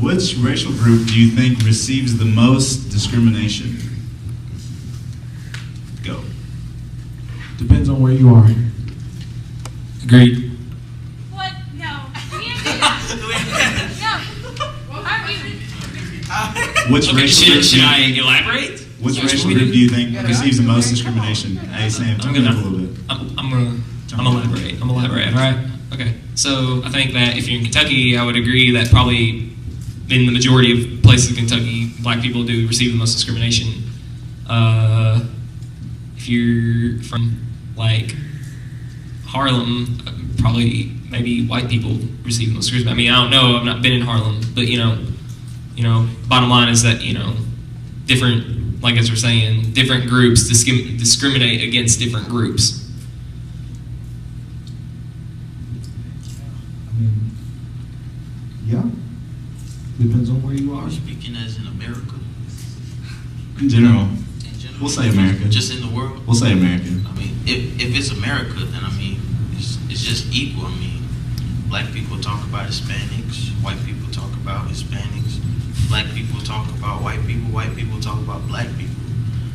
Which racial group do you think receives the most discrimination? Go. Depends on where you are. Agreed. What? No. We can't do that. No. Aren't we? Which racial group? Should I elaborate? Which racial group do you think receives the most discrimination? Hey Sam, turn it up a little bit. I'm gonna elaborate. All right. Okay. So I think that if you're in Kentucky, I would agree that probably in the majority of places in Kentucky, black people do receive the most discrimination. If you're from like Harlem, probably maybe white people receive the most discrimination. I mean, I don't know. I've not been in Harlem, but you know, bottom line is that different, like as we're saying, different groups discriminate against different groups. Yeah. Depends on where you are. Speaking as in America. In general, In general. we'll say America. Just in the world. We'll say America. I mean, if it's America, then I mean, it's just equal. I mean, black people talk about Hispanics, white people talk about Hispanics, black people talk about white people talk about black people.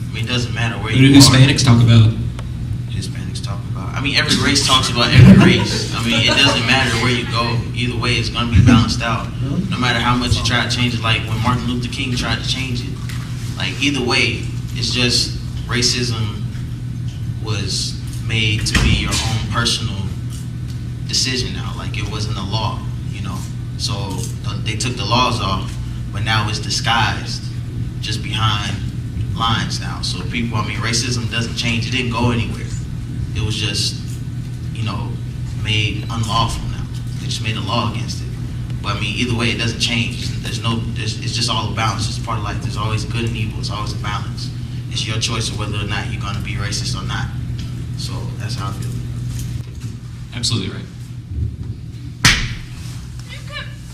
I mean, it doesn't matter where Who you do are. Hispanics talk about? Hispanics talk about. I mean, every race talks about every race. I mean, it doesn't matter where you go. Either way, it's going to be balanced out. No matter how much you try to change it, like when Martin Luther King tried to change it. Like either way, it's just racism was made to be your own personal decision now. Like it wasn't a law, you know. So they took the laws off, but now it's disguised just behind lines now. So people, I mean, racism doesn't change. It didn't go anywhere. It was just, made unlawful now. They just made a law against it. But I mean, either way, it doesn't change. It's just all a balance. It's part of life. There's always good and evil. It's always a balance. It's your choice of whether or not you're going to be racist or not. So that's how I feel. Absolutely right.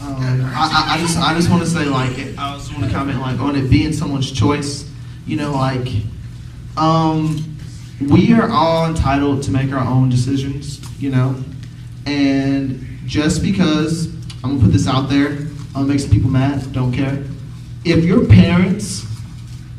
I just want to say, like, I just want to comment, like, on it being someone's choice. We are all entitled to make our own decisions, and just because, I'm going to put this out there, I'm going to make some people mad, don't care. If your parents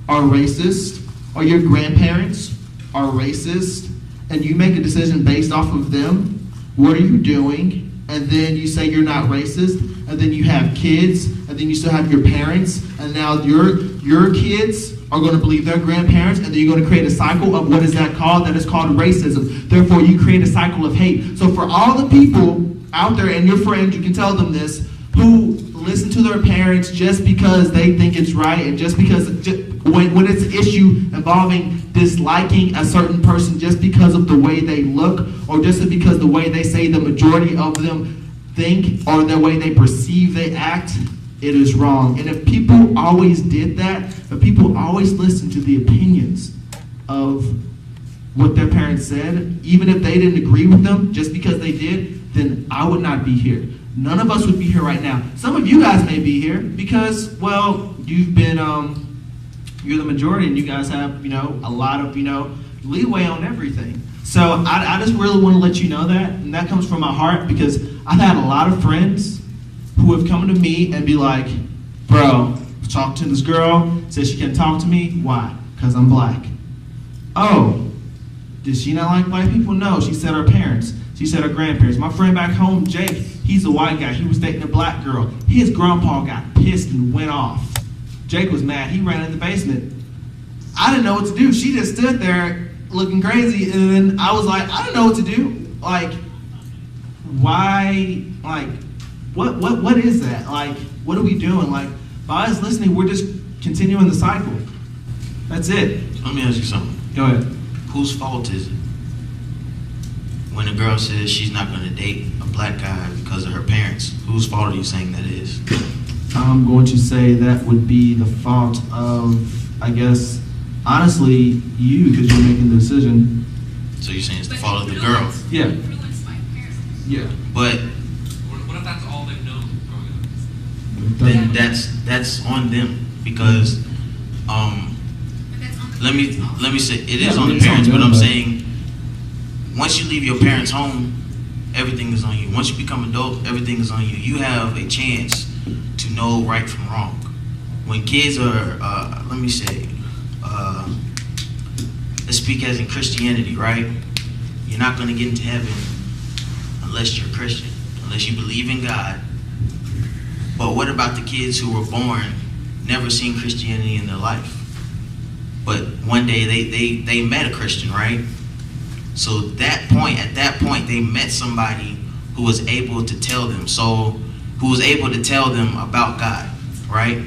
are racist, or your grandparents are racist, and you make a decision based off of them, what are you doing? And then you say you're not racist, and then you have kids, and then you still have your parents, and now your kids are going to believe their grandparents, and then you're going to create a cycle of what is that called? That is called racism. Therefore, you create a cycle of hate. So for all the people out there, and your friends, you can tell them this, who listen to their parents just because they think it's right, and just because when it's an issue involving disliking a certain person just because of the way they look, or just because the way they say the majority of them think, or the way they perceive they act, it is wrong. And if people always did that, if people always listened to the opinions of what their parents said, even if they didn't agree with them, just because they did, then I would not be here. None of us would be here right now. Some of you guys may be here because, well, you've been, you're the majority, and you guys have, a lot of, leeway on everything. So I just really want to let you know that, and that comes from my heart, because I've had a lot of friends who have come to me and be like, bro, talk to this girl, says she can't talk to me. Why? Because I'm black. Oh, does she not like black people? No, she said her parents. She said her grandparents. My friend back home, Jake, he's a white guy. He was dating a black girl. His grandpa got pissed and went off. Jake was mad. He ran in the basement. I didn't know what to do. She just stood there looking crazy, and then I was like, I don't know what to do. Like, why? Like, what is that? Like, what are we doing? Like, by us listening, we're just continuing the cycle. That's it. Let me ask you something. Go ahead. Whose fault is it when a girl says she's not going to date a black guy because of her parents? Whose fault are you saying that is? I'm going to say that would be the fault of, I guess, honestly, you, because you're making the decision. So you're saying it's the fault of the girl? Yeah. Influenced by parents. Yeah. But What if that's all they've known growing up? then that's on them, because But that's on the let parents me also. say it Yeah, is on the it's on parents, them, but I'm but- saying once you leave your parents' home, everything is on you. Once you become adult, everything is on you. You have a chance to know right from wrong. When kids are, let's speak as in Christianity, right? You're not going to get into heaven unless you're a Christian, unless you believe in God. But what about the kids who were born, never seen Christianity in their life? But one day they met a Christian, right? So at that point, they met somebody who was able to tell them. Who was able to tell them about God, right?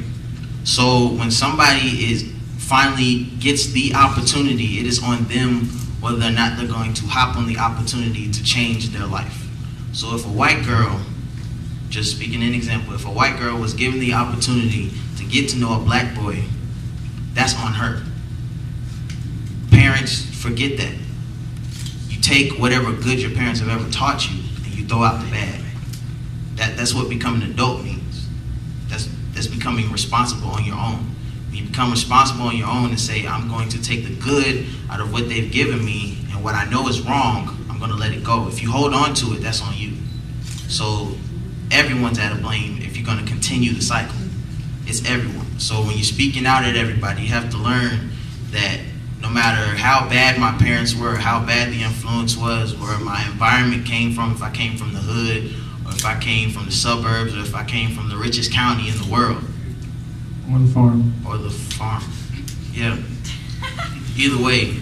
So when somebody finally gets the opportunity, it is on them whether or not they're going to hop on the opportunity to change their life. So if a white girl, just speaking an example, if a white girl was given the opportunity to get to know a black boy, that's on her. Parents, forget that. You take whatever good your parents have ever taught you and you throw out the bad. That's what becoming an adult means. That's becoming responsible on your own. When you become responsible on your own and say, I'm going to take the good out of what they've given me, and what I know is wrong, I'm going to let it go. If you hold on to it, that's on you. So everyone's at a blame if you're going to continue the cycle. It's everyone. So when you're speaking out at everybody, you have to learn that no matter how bad my parents were, how bad the influence was, where my environment came from, if I came from the hood, or if I came from the suburbs, or if I came from the richest county in the world. Or the farm. Or the farm. Yeah. Either way,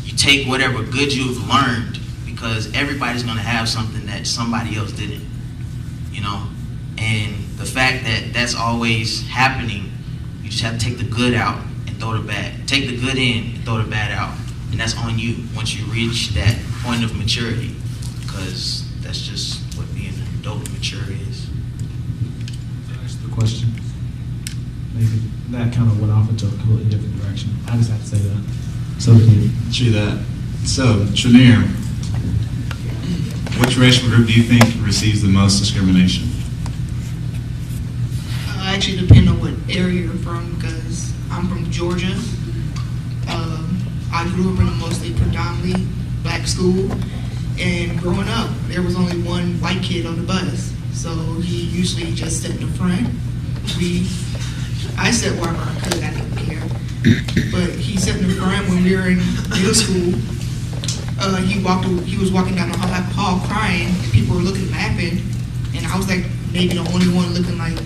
you take whatever good you've learned, because everybody's going to have something that somebody else didn't, you know? And the fact that that's always happening, you just have to take the good out and throw the bad. Take the good in and throw the bad out. And that's on you once you reach that point of maturity, because that's just what being an adult mature is. That's the question. Maybe that kind of went off into a completely different direction. I just had to say that. So True that. So, Trinier, which racial group do you think receives the most discrimination? Actually depend on what area you're from, because I'm from Georgia. I grew up in a mostly predominantly black school, and growing up, there was only one white kid on the bus, so he usually just sat in the front. I sat wherever I could, I didn't care. But he sat in the front when we were in middle school. He was walking down the hall crying, and people were looking, laughing, and I was like maybe the only one looking like,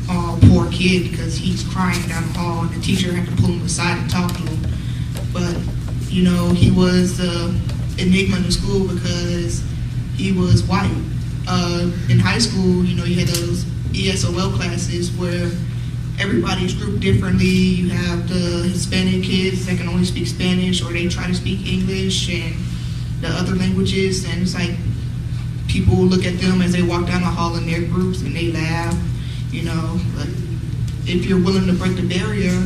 oh, poor kid, because he's crying down the hall, and the teacher had to pull him aside and talk to him. But, you know, he was the enigma in the school because he was white. In high school, you know, you had those ESOL classes where everybody's grouped differently. You have the Hispanic kids that can only speak Spanish, or they try to speak English and the other languages, and it's like people look at them as they walk down the hall in their groups and they laugh, you know. But if you're willing to break the barrier,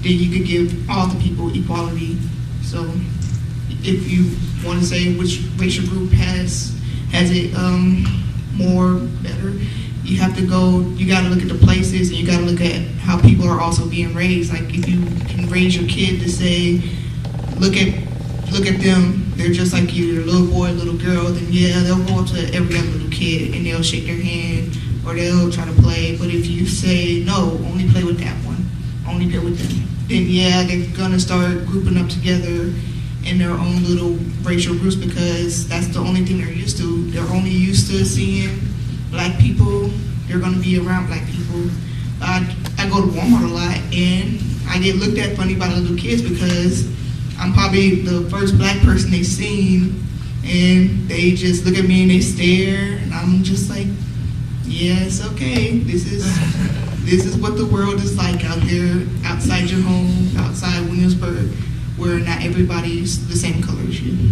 then you could give all the people equality. So if you want to say which racial group has it more better, you have to go, you got to look at the places, and you got to look at how people are also being raised. Like if you can raise your kid to say, look at them, they're just like you, they're a little boy, little girl, then yeah, they'll go up to every other little kid and they'll shake their hand or they'll try to play. But if you say, no, only play with that one, only play with them, then yeah, they're gonna start grouping up together in their own little racial groups, because that's the only thing they're used to. They're only used to seeing black people, they're gonna be around black people. I go to Walmart a lot, and I get looked at funny by the little kids because I'm probably the first black person they've seen, and they just look at me and they stare, and I'm just like, yeah, it's okay. This is what the world is like out there, outside your home, outside Williamsburg, where not everybody's the same color as you.